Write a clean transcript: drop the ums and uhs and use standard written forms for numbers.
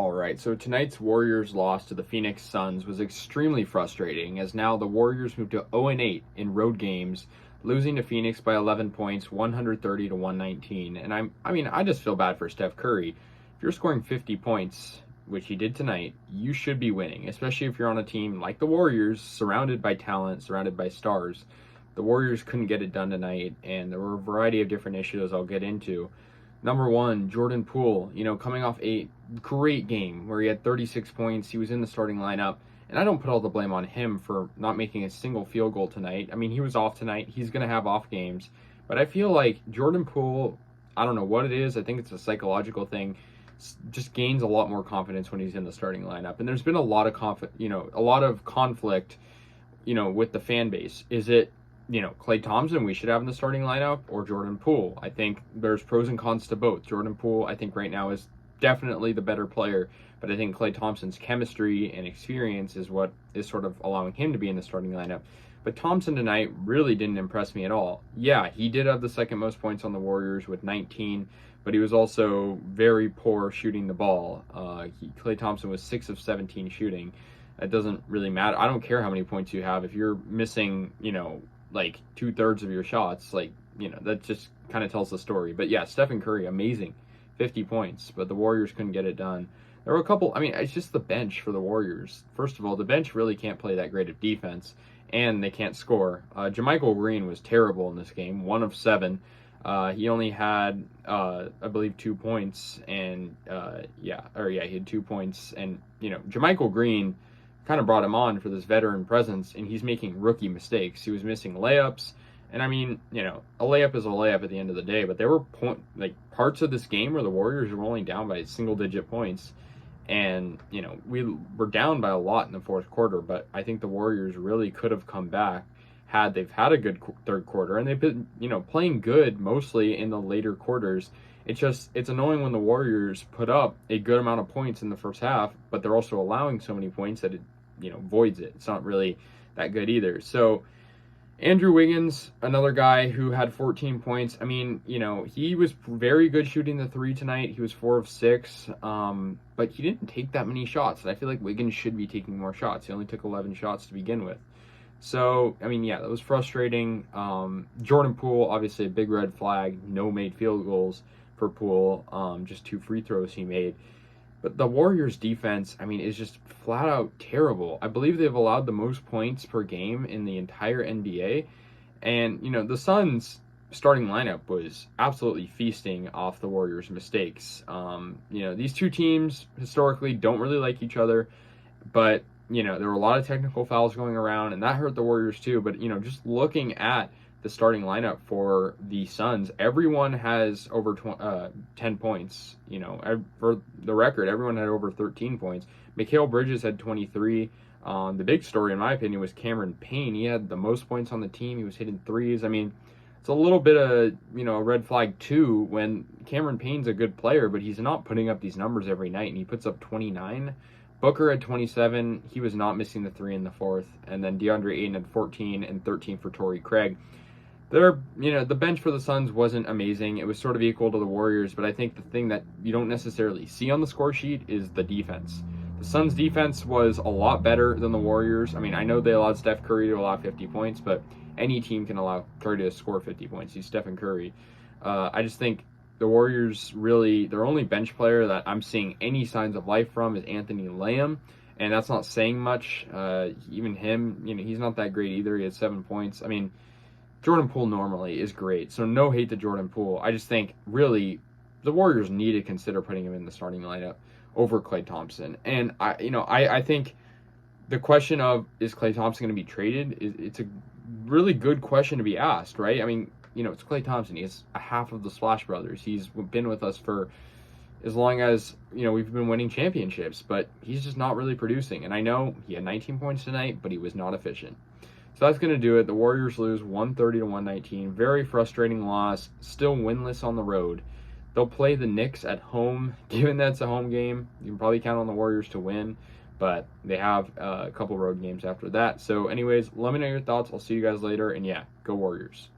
All right, so tonight's Warriors loss to the Phoenix Suns was extremely frustrating as now the Warriors moved to 0-8 in road games, losing to Phoenix by 11 points, 130 to 119. And I just feel bad for Steph Curry. If you're scoring 50 points, which he did tonight, you should be winning, especially if you're on a team like the Warriors, surrounded by talent, surrounded by stars. The Warriors couldn't get it done tonight, and there were a variety of different issues I'll get into. Number one, Jordan Poole, coming off a great game where he had 36 points. He was in the starting lineup. And I don't put all the blame on him for not making a single field goal tonight. I mean, he was off tonight. He's going to have off games. But I feel like Jordan Poole, I don't know what it is. I think it's a psychological thing. Just gains a lot more confidence when he's in the starting lineup. And there's been a lot of conflict, with the fan base. Is it Klay Thompson we should have in the starting lineup or Jordan Poole? I think there's pros and cons to both. Jordan Poole, I think right now is definitely the better player, but I think Klay Thompson's chemistry and experience is what is sort of allowing him to be in the starting lineup. But Thompson tonight really didn't impress me at all. Yeah, he did have the second most points on the Warriors with 19, but he was also very poor shooting the ball. Klay Thompson was 6 of 17 shooting. That doesn't really matter. I don't care how many points you have. If you're missing, like 2/3 of your shots, that just kind of tells the story. But yeah, Stephen Curry, amazing, 50 points, but the Warriors couldn't get it done. There were a couple, it's just the bench for the Warriors. First of all, the bench really can't play that great of defense, and they can't score. JaMychal Green was terrible in this game, 1 of 7. He only had, I believe, 2 points, and he had 2 points, and, JaMychal Green kind of brought him on for this veteran presence, and he's making rookie mistakes. He was missing layups, and a layup is a layup at the end of the day, but there were parts of this game where the Warriors were only down by single-digit points, and, we were down by a lot in the fourth quarter, but I think the Warriors really could have come back had they've had a good third quarter, and they've been, playing good mostly in the later quarters. It's annoying when the Warriors put up a good amount of points in the first half, but they're also allowing so many points that it, voids it. It's not really that good either. So Andrew Wiggins, another guy who had 14 points. He was very good shooting the three tonight. He was 4 of 6, but he didn't take that many shots. And I feel like Wiggins should be taking more shots. He only took 11 shots to begin with. So, that was frustrating. Jordan Poole, obviously a big red flag. No made field goals for Poole. Just 2 free throws he made. But the Warriors' defense, is just flat out terrible. I believe they've allowed the most points per game in the entire NBA. And, the Suns' starting lineup was absolutely feasting off the Warriors' mistakes. These two teams historically don't really like each other, but, there were a lot of technical fouls going around, and that hurt the Warriors too. But, just looking at the starting lineup for the Suns, everyone has over 10 points. For the record, everyone had over 13 points. Mikal Bridges had 23. The big story, in my opinion, was Cameron Payne. He had the most points on the team. He was hitting threes. It's a little bit of, a red flag too when Cameron Payne's a good player, but he's not putting up these numbers every night, and he puts up 29. Booker had 27. He was not missing the 3 in the fourth. And then DeAndre Ayton had 14 and 13 for Torrey Craig. The bench for the Suns wasn't amazing. It was sort of equal to the Warriors, but I think the thing that you don't necessarily see on the score sheet is the defense. The Suns' defense was a lot better than the Warriors. I know they allowed Steph Curry to allow 50 points, but any team can allow Curry to score 50 points. He's Stephen Curry. I just think the Warriors really, their only bench player that I'm seeing any signs of life from is Anthony Lamb, and that's not saying much. Even him, he's not that great either. He had 7 points. Jordan Poole normally is great, so no hate to Jordan Poole. I just think, really, the Warriors need to consider putting him in the starting lineup over Klay Thompson. And, I think the question of, is Klay Thompson going to be traded, it's a really good question to be asked, right? It's Klay Thompson. He's a half of the Splash Brothers. He's been with us for as long as, we've been winning championships, but he's just not really producing. And I know he had 19 points tonight, but he was not efficient. So that's going to do it. The Warriors lose 130 to 119. Very frustrating loss. Still winless on the road. They'll play the Knicks at home. Given that's a home game, you can probably count on the Warriors to win. But they have a couple road games after that. So anyways, let me know your thoughts. I'll see you guys later. And yeah, go Warriors.